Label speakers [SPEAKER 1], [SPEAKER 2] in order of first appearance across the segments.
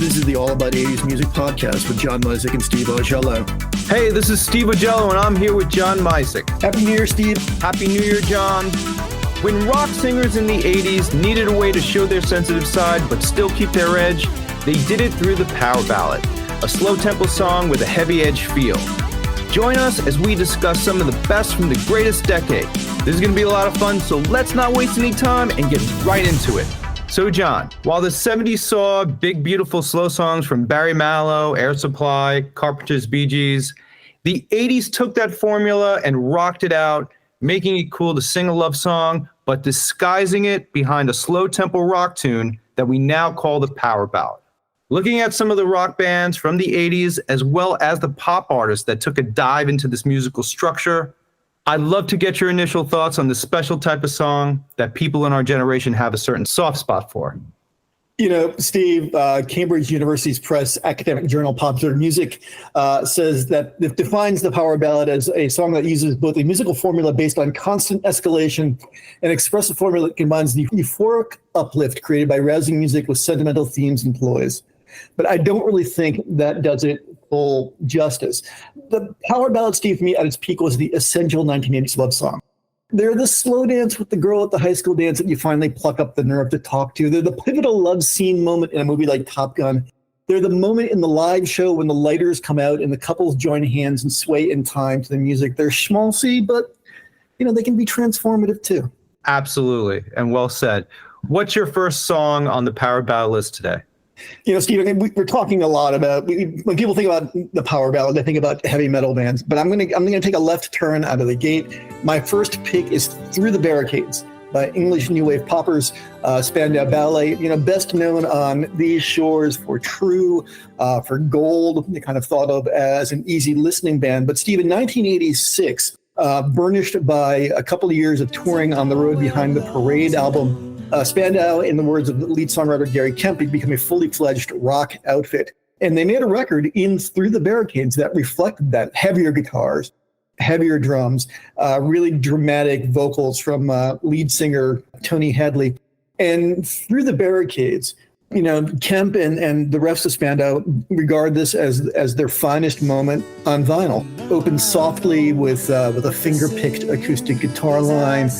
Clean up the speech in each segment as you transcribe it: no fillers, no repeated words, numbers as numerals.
[SPEAKER 1] This is the All About 80s Music podcast with John Micek and Steve Augello.
[SPEAKER 2] Hey, this is Steve Augello, and I'm here with John Micek.
[SPEAKER 1] Happy New Year, Steve.
[SPEAKER 2] Happy New Year, John. When rock singers in the 80s needed a way to show their sensitive side but still keep their edge, they did it through the power ballad, a slow-tempo song with a heavy-edge feel. Join us as we discuss some of the best from the greatest decade. This is going to be a lot of fun, so let's not waste any time and get right into it. So, John, while the 70s saw big, beautiful slow songs from Barry Manilow, Air Supply, Carpenter's Bee Gees, the 80s took that formula and rocked it out, making it cool to sing a love song, but disguising it behind a slow-tempo rock tune that we now call the power ballad. Looking at some of the rock bands from the 80s, as well as the pop artists that took a dive into this musical structure, I'd love to get your initial thoughts on this special type of song that people in our generation have a certain soft spot for.
[SPEAKER 1] You know, Steve, Cambridge University's Press academic journal Popular Music says that it defines the power ballad as a song that uses both a musical formula based on constant escalation and expressive formula that combines the euphoric uplift created by rousing music with sentimental themes and ploys. But I don't really think that does it full justice. The power ballad, Steve, for me at its peak was the essential 1980s love song. They're the slow dance with the girl at the high school dance that you finally pluck up the nerve to talk to. They're the pivotal love scene moment in a movie like Top Gun. They're the moment in the live show when the lighters come out and the couples join hands and sway in time to the music. They're schmaltzy, but, you know, they can be transformative too.
[SPEAKER 2] Absolutely, and well said. What's your first song on the power ballad list today?
[SPEAKER 1] You know, Steve, we're talking a lot about, when people think about the power ballad, they think about heavy metal bands, but I'm gonna take a left turn out of the gate. My first pick is Through the Barricades by English new wave poppers, Spandau Ballet, you know, best known on These Shores for True, for Gold. They kind of thought of as an easy listening band. But Steve, in 1986, burnished by a couple of years of touring on the road behind the Parade album, Spandau, in the words of the lead songwriter Gary Kemp, became a fully fledged rock outfit. And they made a record in Through the Barricades that reflected that: heavier guitars, heavier drums, really dramatic vocals from lead singer Tony Hadley. And Through the Barricades, you know, Kemp and the rest of Spandau regard this as their finest moment on vinyl. Opens softly with a finger-picked acoustic guitar line,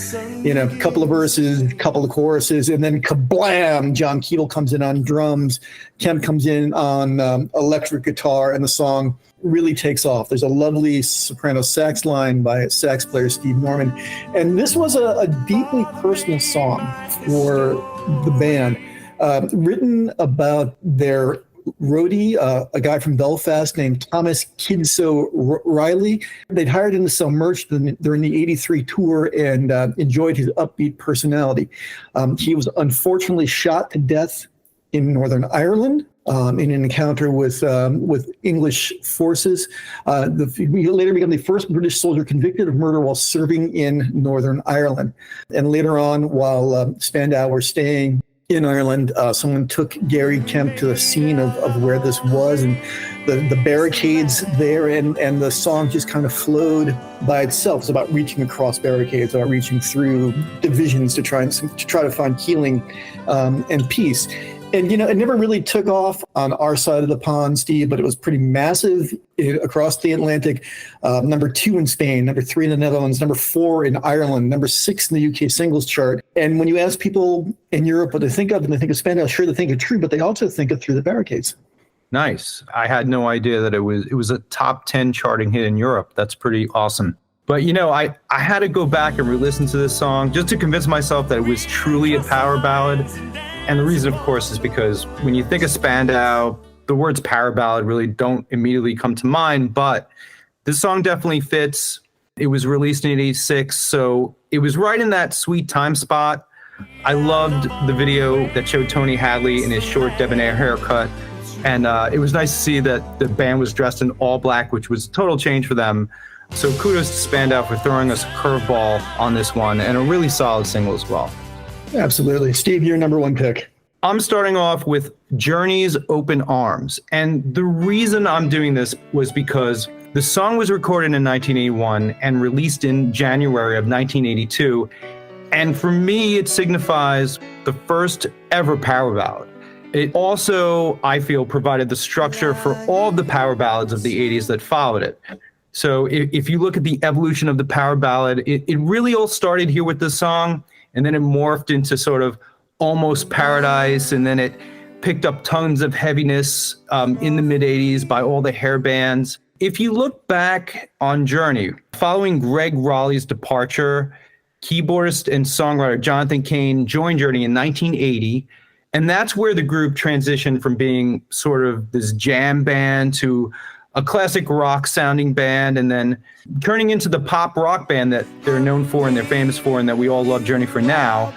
[SPEAKER 1] you know, a couple of verses, a couple of choruses, and then kablam! John Keeble comes in on drums, Kemp comes in on electric guitar, and the song really takes off. There's a lovely soprano sax line by sax player Steve Norman. And this was a deeply personal song for the band. Written about their roadie, a guy from Belfast named Thomas Kidso Riley. They'd hired him to sell merch during the 83 tour and enjoyed his upbeat personality. He was unfortunately shot to death in Northern Ireland in an encounter with English forces. He later became the first British soldier convicted of murder while serving in Northern Ireland. And later on, while Spandau were staying in Ireland, someone took Gary Kemp to the scene of where this was, and the barricades there, and the song just kind of flowed by itself. It's about reaching across barricades, about reaching through divisions to try to find healing and peace. And, you know, it never really took off on our side of the pond, Steve, but it was pretty massive across the Atlantic. Number 2 in Spain, number 3 in the Netherlands, number 4 in Ireland, number 6 in the UK singles chart. And when you ask people in Europe what they think of, and they think of Spandau, sure, they think of True, but they also think of Through the Barricades.
[SPEAKER 2] Nice. I had no idea that it was a top 10 charting hit in Europe. That's pretty awesome. But, you know, I had to go back and re-listen to this song just to convince myself that it was truly a power ballad. And the reason, of course, is because when you think of Spandau, the words power ballad really don't immediately come to mind, but this song definitely fits. It was released in 86, so it was right in that sweet time spot. I loved the video that showed Tony Hadley in his short debonair haircut, and it was nice to see that the band was dressed in all black, which was a total change for them. So kudos to Spandau for throwing us a curveball on this one, and a really solid single as well.
[SPEAKER 1] Absolutely. Steve, your number 1 pick.
[SPEAKER 2] I'm starting off with Journey's Open Arms. And the reason I'm doing this was because the song was recorded in 1981 and released in January of 1982. And for me, it signifies the first ever power ballad. It also, I feel, provided the structure for all of the power ballads of the 80s that followed it. So if you look at the evolution of the power ballad, it really all started here with this song, and then it morphed into sort of almost paradise, and then it picked up tons of heaviness in the mid-'80s by all the hair bands. If you look back on Journey, following Greg Raleigh's departure, keyboardist and songwriter Jonathan Cain joined Journey in 1980, and that's where the group transitioned from being sort of this jam band to a classic rock sounding band, and then turning into the pop rock band that they're known for and they're famous for and that we all love Journey for now.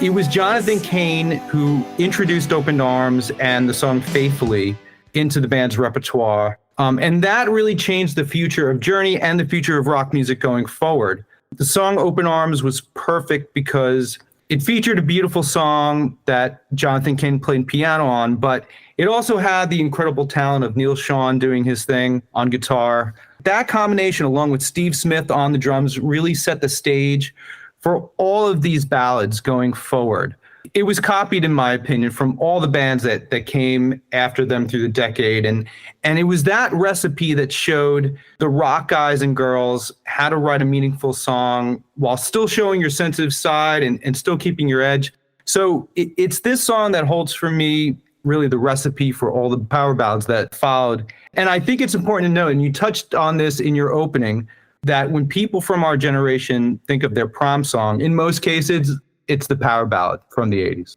[SPEAKER 2] It was Jonathan Cain who introduced Open Arms and the song Faithfully into the band's repertoire. And that really changed the future of Journey and the future of rock music going forward. The song Open Arms was perfect because it featured a beautiful song that Jonathan Cain played piano on, but it also had the incredible talent of Neil Schon doing his thing on guitar. That combination, along with Steve Smith on the drums, really set the stage for all of these ballads going forward. It was copied, in my opinion, from all the bands that came after them through the decade. And it was that recipe that showed the rock guys and girls how to write a meaningful song while still showing your sensitive side and still keeping your edge. So it's this song that holds for me really the recipe for all the power ballads that followed. And I think it's important to note, and you touched on this in your opening, that when people from our generation think of their prom song, in most cases, it's the power ballad from the 80s.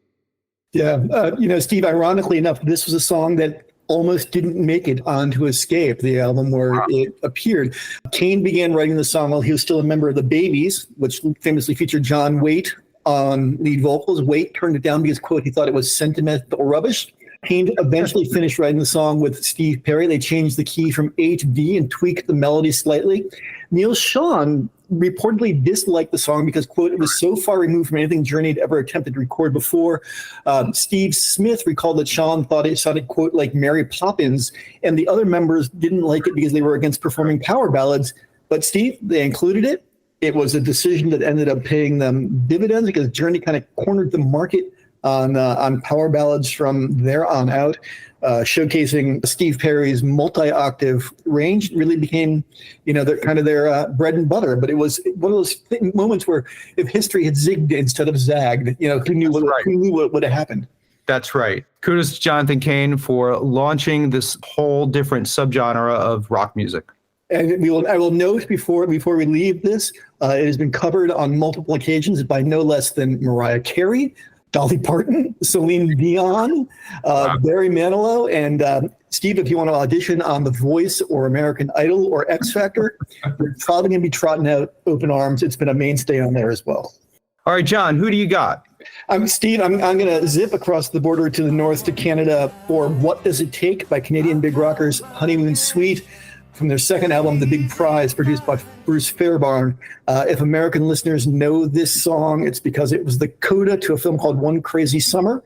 [SPEAKER 1] Yeah. Steve, ironically enough, this was a song that almost didn't make it onto Escape, the album where it appeared. Cain began writing the song while he was still a member of the Babies, which famously featured John Waite on lead vocals. Waite turned it down because, quote, he thought it was sentimental rubbish. Cain eventually finished writing the song with Steve Perry. They changed the key from A to D and tweaked the melody slightly. Neil Schon reportedly disliked the song because, quote, it was so far removed from anything Journey had ever attempted to record before. Steve Smith recalled that Schon thought it sounded, quote, like Mary Poppins, and the other members didn't like it because they were against performing power ballads. But Steve, they included it. It was a decision that ended up paying them dividends because Journey kind of cornered the market on power ballads from there on out. Showcasing Steve Perry's multi-octave range really became, their bread and butter. But it was one of those moments where if history had zigged instead of zagged, who knew what would have happened?
[SPEAKER 2] That's right. Kudos to Jonathan Cain for launching this whole different subgenre of rock music.
[SPEAKER 1] And I will note before we leave this, it has been covered on multiple occasions by no less than Mariah Carey, Dolly Parton, Celine Dion, Barry Manilow, and Steve, if you want to audition on The Voice or American Idol or X Factor, you're probably going to be trotting out Open Arms. It's been a mainstay on there as well.
[SPEAKER 2] All right, John, who do you got?
[SPEAKER 1] Steve, I'm going to zip across the border to the north to Canada for What Does It Take by Canadian big rockers Honeymoon Suite, from their second album, The Big Prize, produced by Bruce Fairbairn. If American listeners know this song, it's because it was the coda to a film called One Crazy Summer,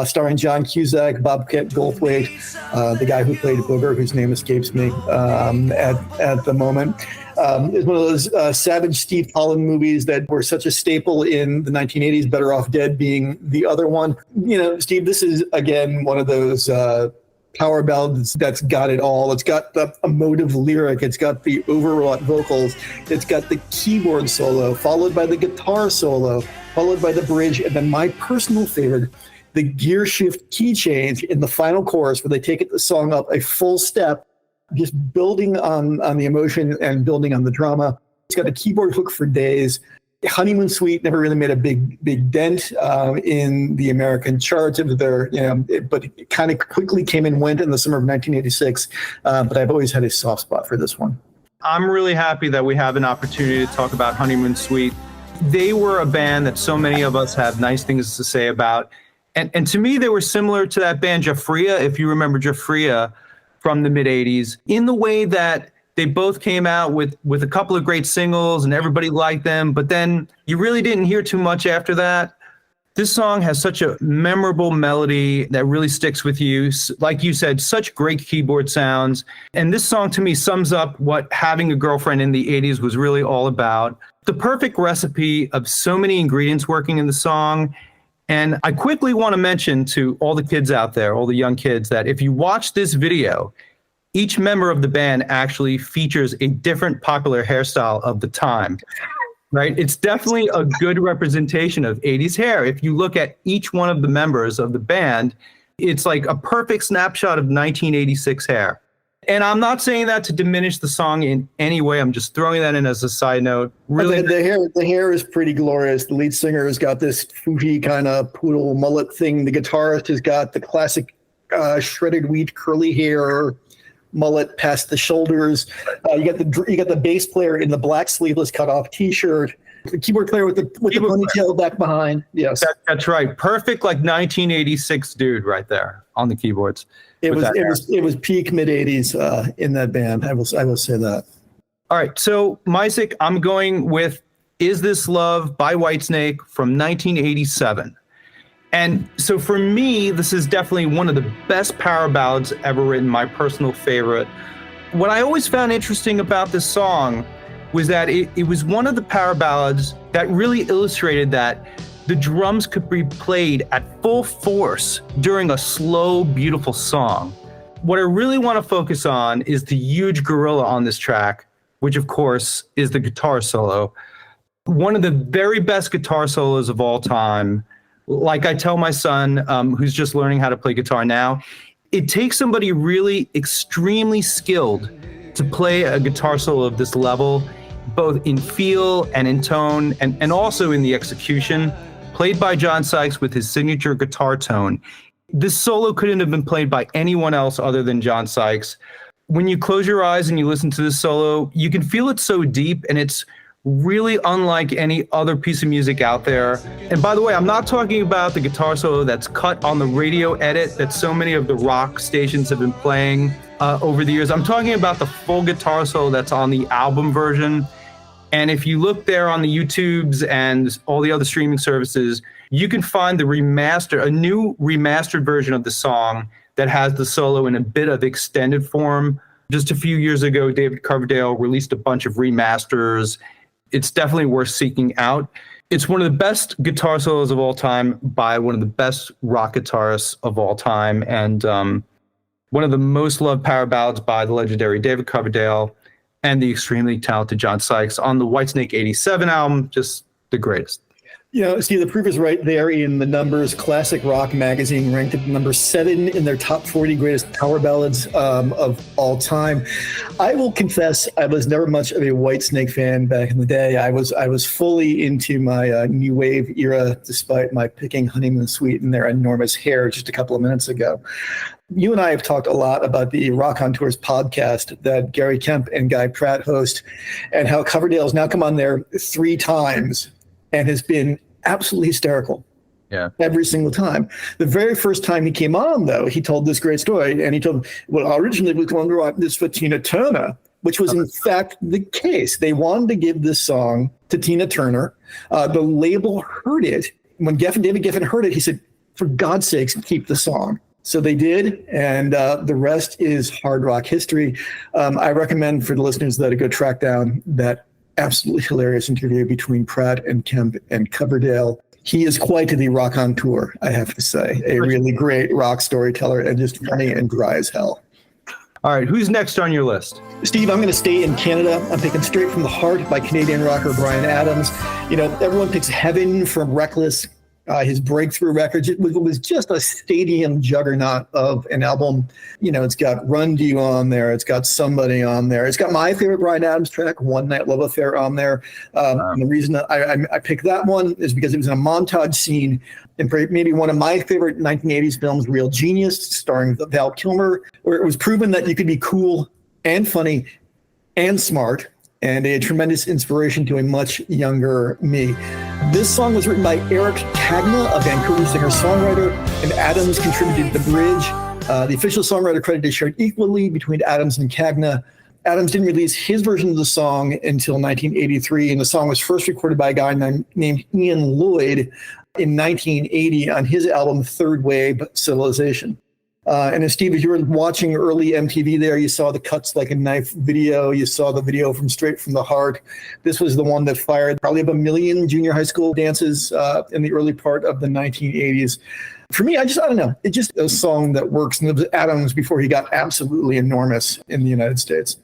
[SPEAKER 1] starring John Cusack, Bobcat Goldthwait, the guy who played Booger, whose name escapes me at the moment. It's one of those savage Steve Holland movies that were such a staple in the 1980s, Better Off Dead being the other one. Steve, this is, again, one of those power ballads that's got it all. It's got the emotive lyric. It's got the overwrought vocals. It's got the keyboard solo, followed by the guitar solo, followed by the bridge, and then my personal favorite, the gear shift key change in the final chorus, where they take the song up a full step, just building on the emotion and building on the drama. It's got a keyboard hook for days. Honeymoon Suite never really made a big dent in the American charts. It was there, but it kind of quickly came and went in the summer of 1986. But I've always had a soft spot for this one.
[SPEAKER 2] I'm really happy that we have an opportunity to talk about Honeymoon Suite. They were a band that so many of us have nice things to say about. And to me, they were similar to that band Jafria, if you remember Jafria from the mid-'80s, in the way that they both came out with a couple of great singles and everybody liked them, but then you really didn't hear too much after that. This song has such a memorable melody that really sticks with you. Like you said, such great keyboard sounds. And this song to me sums up what having a girlfriend in the 80s was really all about. The perfect recipe of so many ingredients working in the song. And I quickly want to mention to all the kids out there, all the young kids, that if you watch this video, each member of the band actually features a different popular hairstyle of the time, right? It's definitely a good representation of 80s hair. If you look at each one of the members of the band, it's like a perfect snapshot of 1986 hair. And I'm not saying that to diminish the song in any way. I'm just throwing that in as a side note. Really,
[SPEAKER 1] the hair is pretty glorious. The lead singer has got this foofy kind of poodle mullet thing. The guitarist has got the classic shredded wheat curly hair mullet past the shoulders. You got the bass player in the black sleeveless cutoff T-shirt. The keyboard player with the ponytail back behind. Yes,
[SPEAKER 2] that's right. Perfect, like 1986 dude right there on the keyboards.
[SPEAKER 1] It was peak mid 80s in that band. I will say that.
[SPEAKER 2] All right, so Micek, I'm going with "Is This Love" by Whitesnake from 1987. And so for me, this is definitely one of the best power ballads ever written, my personal favorite. What I always found interesting about this song was that it was one of the power ballads that really illustrated that the drums could be played at full force during a slow, beautiful song. What I really want to focus on is the huge gorilla on this track, which of course is the guitar solo. One of the very best guitar solos of all time. Like I tell my son, who's just learning how to play guitar now, it takes somebody really extremely skilled to play a guitar solo of this level, both in feel and in tone, and also in the execution, played by John Sykes with his signature guitar tone. This solo couldn't have been played by anyone else other than John Sykes. When you close your eyes and you listen to this solo, you can feel it so deep, and it's really unlike any other piece of music out there. And by the way, I'm not talking about the guitar solo that's cut on the radio edit that so many of the rock stations have been playing over the years. I'm talking about the full guitar solo that's on the album version. And if you look there on the YouTubes and all the other streaming services, you can find a new remastered version of the song that has the solo in a bit of extended form. Just a few years ago, David Coverdale released a bunch of remasters. It's definitely worth seeking out. It's one of the best guitar solos of all time by one of the best rock guitarists of all time, and one of the most loved power ballads by the legendary David Coverdale and the extremely talented John Sykes on the Whitesnake 87 album. Just the greatest.
[SPEAKER 1] You know, Steve, the proof is right there in the numbers. Classic Rock magazine ranked it number 7 in their top 40 greatest power ballads of all time. I will confess, I was never much of a Whitesnake fan back in the day. I was fully into my new wave era, despite my picking Honeymoon Suite and their enormous hair just a couple of minutes ago. You and I have talked a lot about the Rock on Tours podcast that Gary Kemp and Guy Pratt host, and how Coverdale's now come on there 3 times and has been absolutely hysterical.
[SPEAKER 2] Yeah.
[SPEAKER 1] Every single time. The very first time he came on, though, he told this great story, and he told, well, originally we wanted to write this for Tina Turner, which was in fact the case. They wanted to give this song to Tina Turner. The label heard it. When David Geffen heard it, he said, for God's sakes, keep the song. So they did, and the rest is hard rock history. I recommend for the listeners that go track down that absolutely hilarious interview between Pratt and Kemp and Coverdale. He is quite the rock on tour, I have to say. A really great rock storyteller and just funny and dry as hell.
[SPEAKER 2] All right, who's next on your list?
[SPEAKER 1] Steve, I'm going to stay in Canada. I'm picking Straight from the Heart by Canadian rocker Bryan Adams. You know, everyone picks Heaven from Reckless. His breakthrough records. It was just a stadium juggernaut of an album. You know, it's got Run to You on there. It's got Somebody on there. It's got my favorite Bryan Adams track, One Night Love Affair, on there. And the reason that I picked that one is because it was in a montage scene in maybe one of my favorite 1980s films, Real Genius, starring Val Kilmer, where it was proven that you could be cool and funny and smart, and a tremendous inspiration to a much younger me. This song was written by Eric Cagna, a Vancouver singer-songwriter, and Adams contributed the bridge. The official songwriter credit is shared equally between Adams and Cagna. Adams didn't release his version of the song until 1983, and the song was first recorded by a guy named Ian Lloyd in 1980 on his album Third Wave Civilization. And as Steve, as you were watching early MTV there, you saw the Cuts Like a Knife video. You saw the video from Straight from the Heart. This was the one that fired probably about 1 million junior high school dances in the early part of the 1980s. For me, I don't know. It's just a song that works. And it was Adams before he got absolutely enormous in the United States.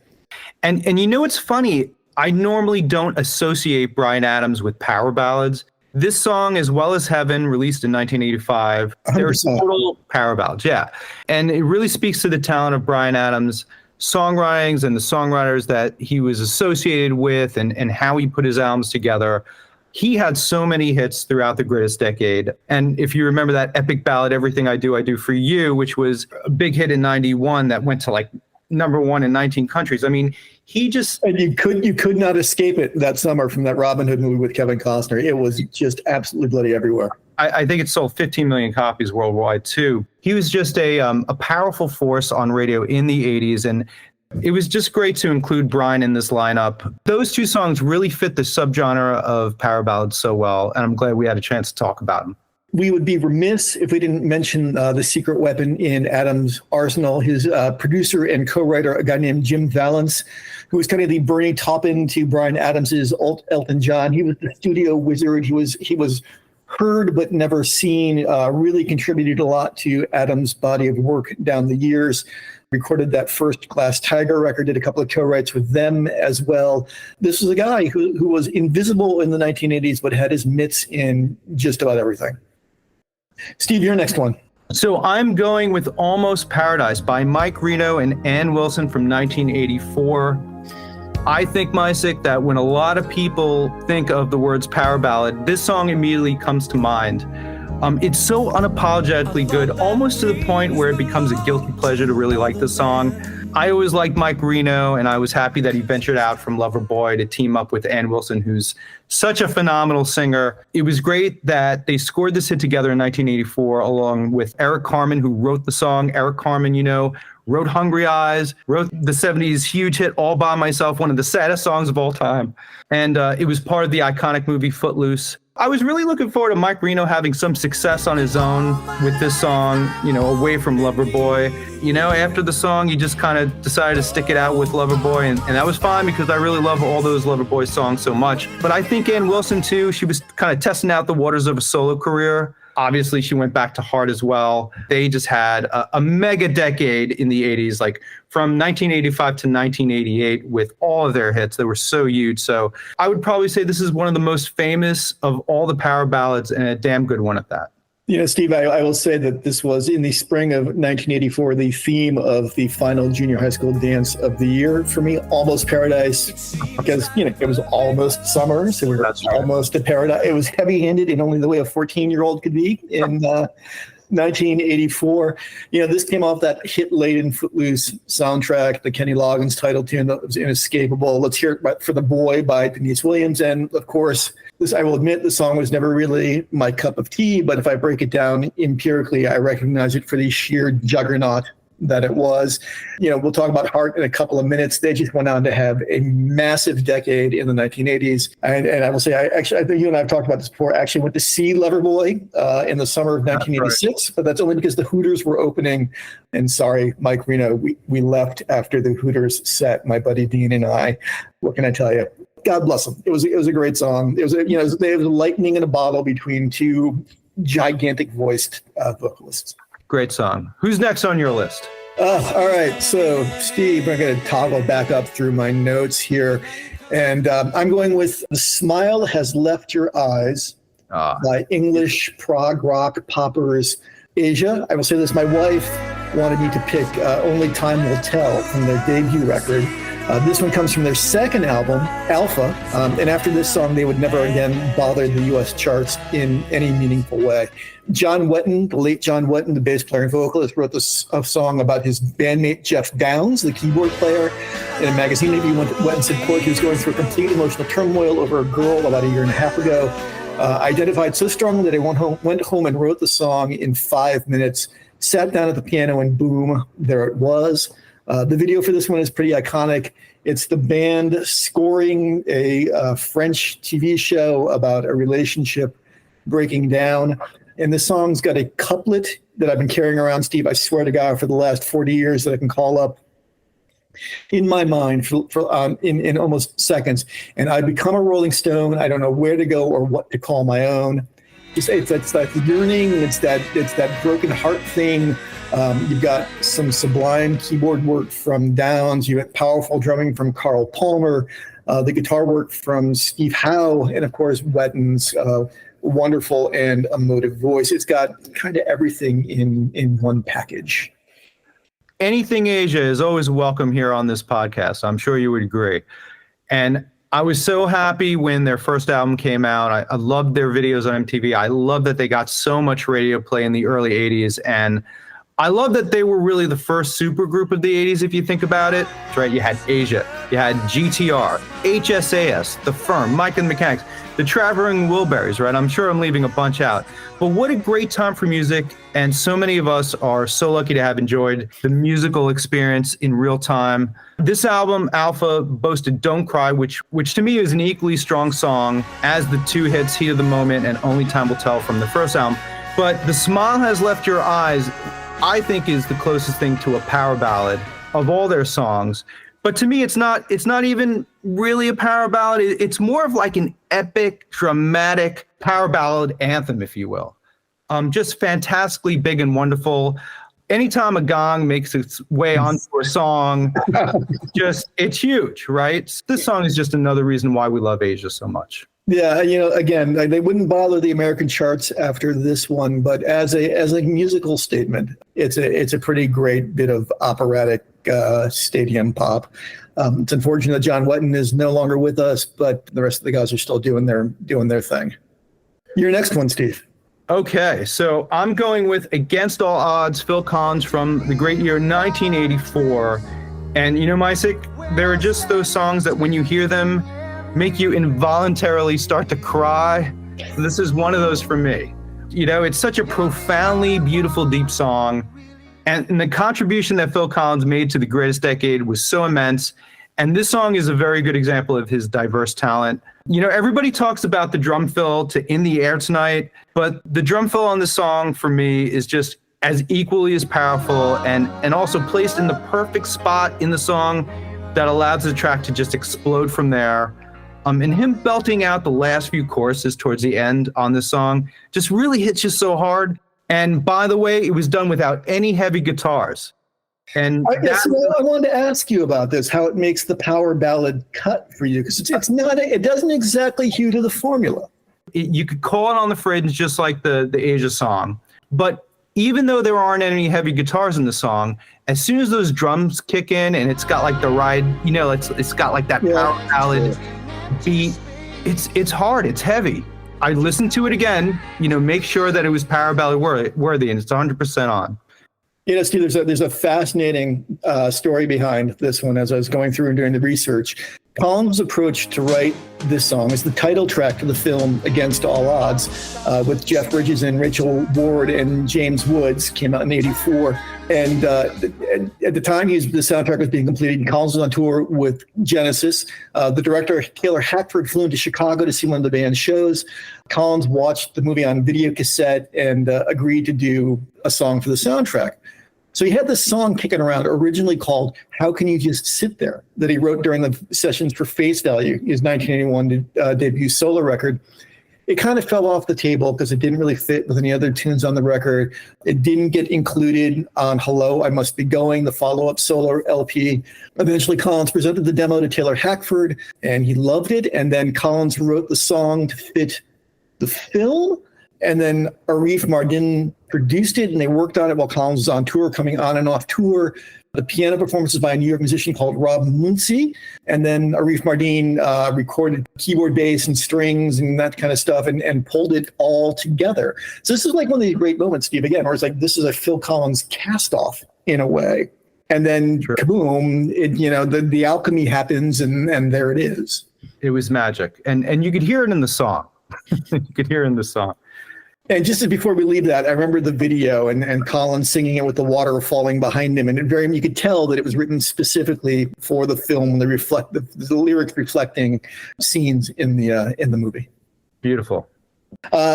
[SPEAKER 2] And you know what's funny? I normally don't associate Bryan Adams with power ballads. This song, as well as Heaven, released in 1985, they're total power ballads, yeah. And it really speaks to the talent of Bryan Adams' songwritings and the songwriters that he was associated with and how he put his albums together. He had so many hits throughout the greatest decade. And if you remember that epic ballad, Everything I Do for You, which was a big hit in 91 that went to like #1 in 19 countries. I mean, he just...
[SPEAKER 1] And you could not escape it that summer from that Robin Hood movie with Kevin Costner. It was just absolutely bloody everywhere.
[SPEAKER 2] I think it sold 15 million copies worldwide, too. He was just a powerful force on radio in the 80s, and it was just great to include Bryan in this lineup. Those two songs really fit the subgenre of power ballads so well, and I'm glad we had a chance to talk about them.
[SPEAKER 1] We would be remiss if we didn't mention the secret weapon in Adams' arsenal, his producer and co-writer, a guy named Jim Valance, who was kind of the Bernie Taupin to Bryan Adams's Elton John. He was the studio wizard. He was heard but never seen, really contributed a lot to Adams' body of work down the years. Recorded that First Class Tiger record, did a couple of co-writes with them as well. This was a guy who was invisible in the 1980s, but had his mitts in just about everything. Steve, your next one.
[SPEAKER 2] So I'm going with Almost Paradise by Mike Reno and Ann Wilson from 1984. I think, Micek, that when a lot of people think of the words power ballad, this song immediately comes to mind. It's so unapologetically good, almost to the point where it becomes a guilty pleasure to really like the song. I always liked Mike Reno, and I was happy that he ventured out from Loverboy to team up with Ann Wilson, who's such a phenomenal singer. It was great that they scored this hit together in 1984, along with Eric Carmen, who wrote the song. Eric Carmen, wrote Hungry Eyes, wrote the 70s huge hit All By Myself, one of the saddest songs of all time. And it was part of the iconic movie Footloose. I was really looking forward to Mike Reno having some success on his own with this song, away from Loverboy. After the song, he just kind of decided to stick it out with Loverboy, and that was fine because I really love all those Loverboy songs so much. But I think Ann Wilson, too, she was kind of testing out the waters of a solo career. Obviously, she went back to Heart as well. They just had a mega decade in the 80s, like from 1985 to 1988 with all of their hits. They were so huge. So I would probably say this is one of the most famous of all the power ballads, and a damn good one at that.
[SPEAKER 1] Steve, I will say that this was in the spring of 1984, the theme of the final junior high school dance of the year for me, Almost Paradise, because, it was almost summer. So we were almost at paradise. It was heavy-handed in only the way a 14-year-old could be in 1984. This came off that hit-laden Footloose soundtrack, the Kenny Loggins title tune that was inescapable. Let's hear it for The Boy by Denise Williams. And of course, I will admit the song was never really my cup of tea, but if I break it down empirically, I recognize it for the sheer juggernaut that it was. We'll talk about Heart in a couple of minutes. They just went on to have a massive decade in the 1980s. And I will say, I think you and I have talked about this before. I actually went to see Loverboy in the summer of 1986, but that's only because the Hooters were opening. And sorry, Mike Reno, we left after the Hooters set, my buddy Dean and I. What can I tell you? God bless him. It was a great song. It was they was lightning in a bottle between two gigantic voiced vocalists.
[SPEAKER 2] Great song. Who's next on your list?
[SPEAKER 1] All right. So, Steve, I'm going to toggle back up through my notes here. And I'm going with The Smile Has Left Your Eyes by English prog rock poppers Asia. I will say this. My wife wanted me to pick Only Time Will Tell from their debut record. This one comes from their second album, Alpha. And after this song, they would never again bother the U.S. charts in any meaningful way. John Wetton, the late John Wetton, the bass player and vocalist, wrote this a song about his bandmate Jeff Downs, the keyboard player. In a magazine interview, Wetton said, quote, he was going through a complete emotional turmoil over a girl about a year and a half ago. Identified so strongly that I went home and wrote the song in 5 minutes, sat down at the piano, and boom, there it was. The video for this one is pretty iconic. It's the band scoring a French TV show about a relationship breaking down. And this song's got a couplet that I've been carrying around, Steve, I swear to God, for the last 40 years that I can call up in my mind in almost seconds. And I become a Rolling Stone. I don't know where to go or what to call my own. It's that yearning. It's that broken heart thing. You've got some sublime keyboard work from Downes. You have powerful drumming from Carl Palmer, the guitar work from Steve Howe, and of course Wetton's wonderful and emotive voice. It's got kind of everything in one package.
[SPEAKER 2] Anything Asia is always welcome here on this podcast. I'm sure you would agree. And I was so happy when their first album came out. I loved their videos on MTV. I love that they got so much radio play in the early 80s. And I love that they were really the first super group of the 80s, if you think about it. That's right. You had Asia, you had GTR, HSAS, The Firm, Mike and the Mechanics, the Traveling Wilburys, right? I'm sure I'm leaving a bunch out. But what a great time for music. And so many of us are so lucky to have enjoyed the musical experience in real time. This album, Alpha, boasted Don't Cry, which to me is an equally strong song as the two hits, Heat of the Moment and Only Time Will Tell from the first album. But The Smile Has Left Your Eyes, I think, is the closest thing to a power ballad of all their songs. But to me, it's not even really a power ballad. It's more of like an epic, dramatic power ballad anthem, if you will. Just fantastically big and wonderful. Anytime a gong makes its way onto a song, it's huge, right? This song is just another reason why we love Asia so much.
[SPEAKER 1] Yeah, again, they wouldn't bother the American charts after this one, but as a musical statement, it's a pretty great bit of operatic stadium pop. It's unfortunate that John Wetton is no longer with us, but the rest of the guys are still doing their thing. Your next one, Steve.
[SPEAKER 2] Okay, so I'm going with Against All Odds, Phil Collins from the great year 1984. And Micek, there are just those songs that when you hear them, make you involuntarily start to cry. This is one of those for me. It's such a profoundly beautiful, deep song. And the contribution that Phil Collins made to the greatest decade was so immense. And this song is a very good example of his diverse talent. Everybody talks about the drum fill to In the Air Tonight, but the drum fill on this song for me is just as equally as powerful and also placed in the perfect spot in the song that allows the track to just explode from there. And him belting out the last few choruses towards the end on this song just really hits you so hard. And by the way, it was done without any heavy guitars. And
[SPEAKER 1] I wanted to ask you about this, how it makes the power ballad cut for you, because it doesn't exactly hew to the formula.
[SPEAKER 2] You could call it on the fringe, just like the Asia song. But even though there aren't any heavy guitars in the song, as soon as those drums kick in and it's got like the ride, it's got like that power ballad beat. It's hard. It's heavy. I listened to it again. Make sure that it was power ballad worthy, and it's 100% on.
[SPEAKER 1] Steve, there's a fascinating story behind this one. As I was going through and doing the research, Collins' approach to write this song is the title track to the film Against All Odds, with Jeff Bridges and Rachel Ward and James Woods, came out in '84. And at the time the soundtrack was being completed, Collins was on tour with Genesis. The director, Taylor Hackford, flew into Chicago to see one of the band's shows. Collins watched the movie on video cassette and agreed to do a song for the soundtrack. So he had this song kicking around, originally called How Can You Just Sit There, that he wrote during the sessions for Face Value, his 1981 debut solo record. It kind of fell off the table because it didn't really fit with any other tunes on the record. It didn't get included on Hello, I Must Be Going, the follow-up solo LP. Eventually, Collins presented the demo to Taylor Hackford, and he loved it. And then Collins wrote the song to fit the film. And then Arif Mardin produced it, and they worked on it while Collins was on tour, coming on and off tour. The piano performances by a New York musician called Rob Muncie. And then Arif Mardin recorded keyboard, bass, and strings and that kind of stuff and pulled it all together. So this is like one of these great moments, Steve, again, where it's like this is a Phil Collins cast-off in a way. And then, kaboom, the alchemy happens, and there it is.
[SPEAKER 2] It was magic. And you could hear it in the song. You could hear it in the song.
[SPEAKER 1] And just before we leave that, I remember the video and Collins singing it with the water falling behind him. And you could tell that it was written specifically for the film, the lyrics reflecting scenes in the movie.
[SPEAKER 2] Beautiful.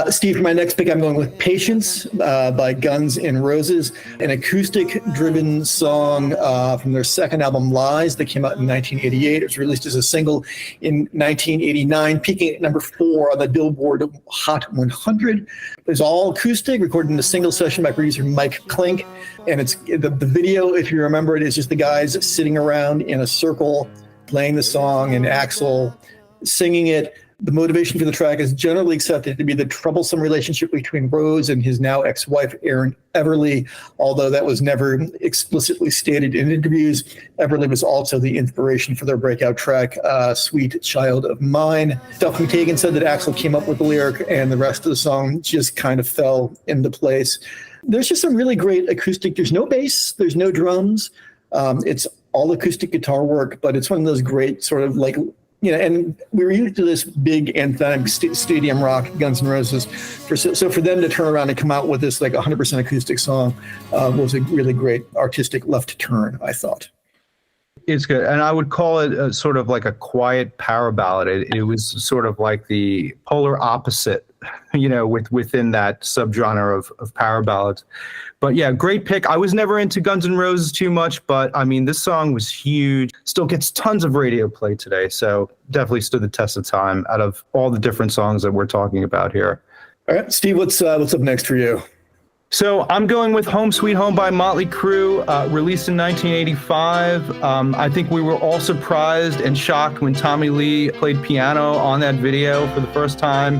[SPEAKER 1] Steve, for my next pick, I'm going with Patience by Guns N' Roses, an acoustic-driven song from their second album, Lies, that came out in 1988. It was released as a single in 1989, peaking at number 4 on the Billboard Hot 100. It's all acoustic, recorded in a single session by producer Mike Klink, and it's the video, if you remember it, is just the guys sitting around in a circle playing the song and Axl singing it. The motivation for the track is generally accepted to be the troublesome relationship between Rose and his now ex-wife, Erin Everly, although that was never explicitly stated in interviews. Everly was also the inspiration for their breakout track, Sweet Child of Mine. Duff McKagan said that Axl came up with the lyric and the rest of the song just kind of fell into place. There's just some really great acoustic. There's no bass, there's no drums. It's all acoustic guitar work, but it's one of those great sort of like, and we were used to this big anthemic stadium rock, Guns N' Roses. So for them to turn around and come out with this like 100% acoustic song was a really great artistic left turn, I thought.
[SPEAKER 2] It's good. And I would call it sort of like a quiet power ballad. It was sort of like the polar opposite, within that subgenre of power ballads. But yeah, great pick. I was never into Guns N' Roses too much, but I mean, this song was huge. Still gets tons of radio play today. So definitely stood the test of time out of all the different songs that we're talking about here.
[SPEAKER 1] All right, Steve, what's up next for you?
[SPEAKER 2] So I'm going with Home Sweet Home by Motley Crue, released in 1985. I think we were all surprised and shocked when Tommy Lee played piano on that video for the first time.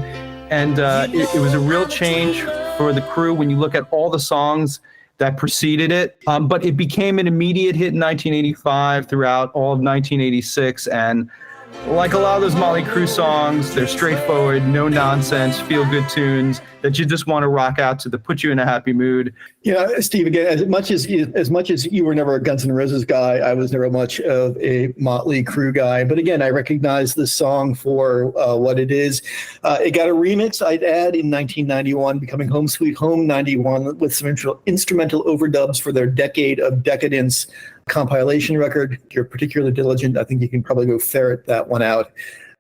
[SPEAKER 2] And it was a real change for the Crue when you look at all the songs that preceded it. But it became an immediate hit in 1985 throughout all of 1986. And like a lot of those Motley Crue songs, they're straightforward, no nonsense, feel-good tunes that you just want to rock out to, that put you in a happy mood.
[SPEAKER 1] Steve, again, as much as you were never a Guns N' Roses guy, I was never much of a Motley Crue guy. But again, I recognize this song for what it is. It got a remix, I'd add, in 1991, becoming Home Sweet Home 91, with some instrumental overdubs for their Decade of Decadence compilation record. If you're particularly diligent, I think you can probably go ferret that one out.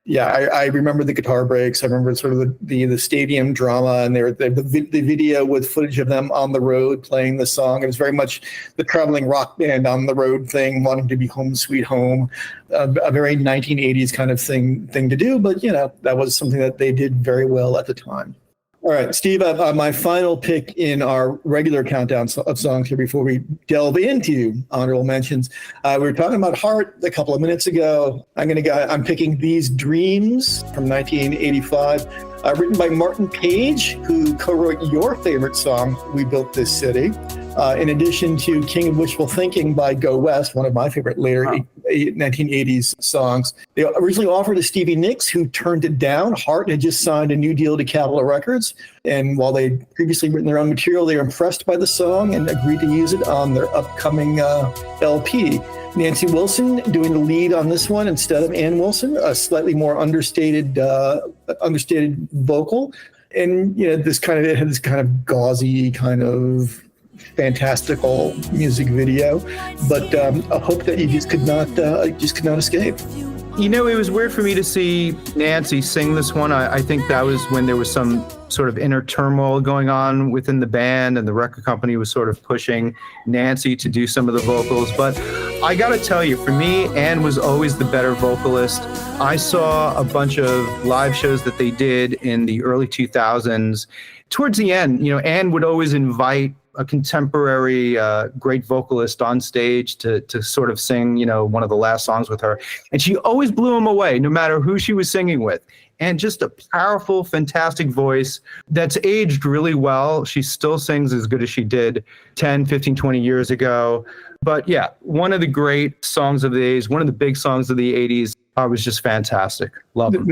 [SPEAKER 1] Yeah, I remember the guitar breaks. I remember sort of the stadium drama, and the video with footage of them on the road playing the song. It was very much the traveling rock band on the road thing, wanting to be home sweet home, a very 1980s kind of thing to do. But that was something that they did very well at the time. All right, Steve, my final pick in our regular countdown of songs here before we delve into honorable mentions. We were talking about Heart a couple of minutes ago. I'm picking These Dreams from 1985, written by Martin Page, who co-wrote your favorite song, We Built This City. In addition to King of Wishful Thinking by Go West, one of my favorite later 1980s songs. They originally offered to Stevie Nicks, who turned it down. Heart had just signed a new deal to Capitol Records, and while they'd previously written their own material, they were impressed by the song and agreed to use it on their upcoming LP. Nancy Wilson doing the lead on this one instead of Ann Wilson, a slightly more understated vocal, and it had this kind of gauzy kind of fantastical music video, but a hope that you just could not escape.
[SPEAKER 2] It was weird for me to see Nancy sing this one. I think that was when there was some sort of inner turmoil going on within the band, and the record company was sort of pushing Nancy to do some of the vocals. But I got to tell you, for me, Ann was always the better vocalist. I saw a bunch of live shows that they did in the early 2000s. Towards the end, Ann would always invite a contemporary great vocalist on stage to sort of sing, one of the last songs with her. And she always blew him away, no matter who she was singing with. And just a powerful, fantastic voice that's aged really well. She still sings as good as she did 10, 15, 20 years ago. But yeah, one of the great songs of the 80s, one of the big songs of the 80s. Was just fantastic. Love it.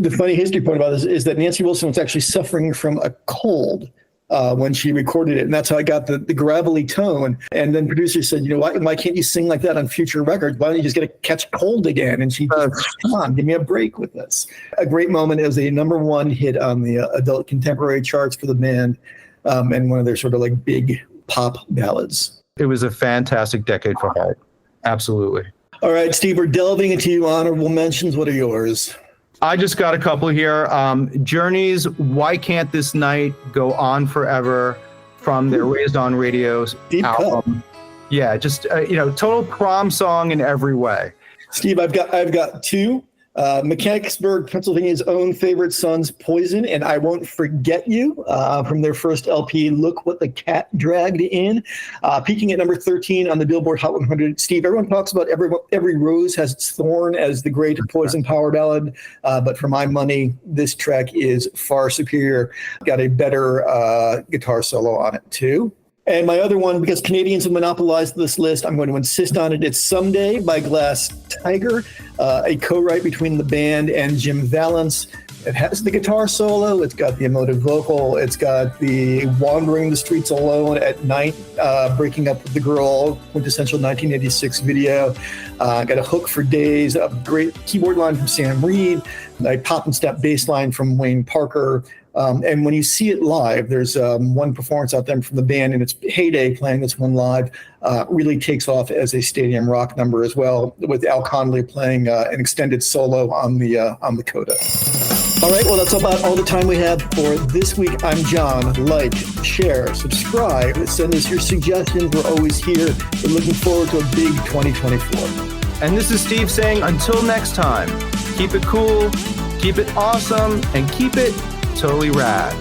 [SPEAKER 1] The funny history part about this is that Nancy Wilson was actually suffering from a cold when she recorded it, and that's how I got the gravelly tone. And then producers said, why can't you sing like that on future records? Why don't you just get a catch cold again? And she said, come on, give me a break with this. A great moment. It was a number one hit on the adult contemporary charts for the band, and one of their sort of like big pop ballads.
[SPEAKER 2] It was a fantastic decade for Heart. Absolutely.
[SPEAKER 1] All right, Steve, we're delving into honorable mentions. What are yours?
[SPEAKER 2] I just got a couple here. Journey's Why Can't This Night Go On Forever from their Raised on Radio's
[SPEAKER 1] Deep
[SPEAKER 2] album. Yeah, just, total prom song in every way.
[SPEAKER 1] Steve, I've got two. Mechanicsburg, Pennsylvania's own favorite son's Poison and I Won't Forget You from their first LP, Look What the Cat Dragged In, peaking at number 13 on the Billboard Hot 100. Steve, everyone talks about Every Rose Has Its Thorn as the great Poison power ballad, but for my money, this track is far superior. Got a better guitar solo on it too. And my other one, because Canadians have monopolized this list, I'm going to insist on it. It's Someday by Glass Tiger, a co-write between the band and Jim Valance. It has the guitar solo. It's got the emotive vocal. It's got the wandering the streets alone at night, breaking up with the girl, quintessential 1986 video. Got a hook for days, a great keyboard line from Sam Reed, a pop and step bass line from Wayne Parker. And when you see it live, there's one performance out there from the band in its heyday playing this one live, really takes off as a stadium rock number as well, with Al Connolly playing an extended solo on the coda. All right, well, that's about all the time we have for this week. I'm John. Like, share, subscribe, send us your suggestions. We're always here. We're looking forward to a big 2024.
[SPEAKER 2] And this is Steve saying, until next time, keep it cool, keep it awesome, and keep it totally rad.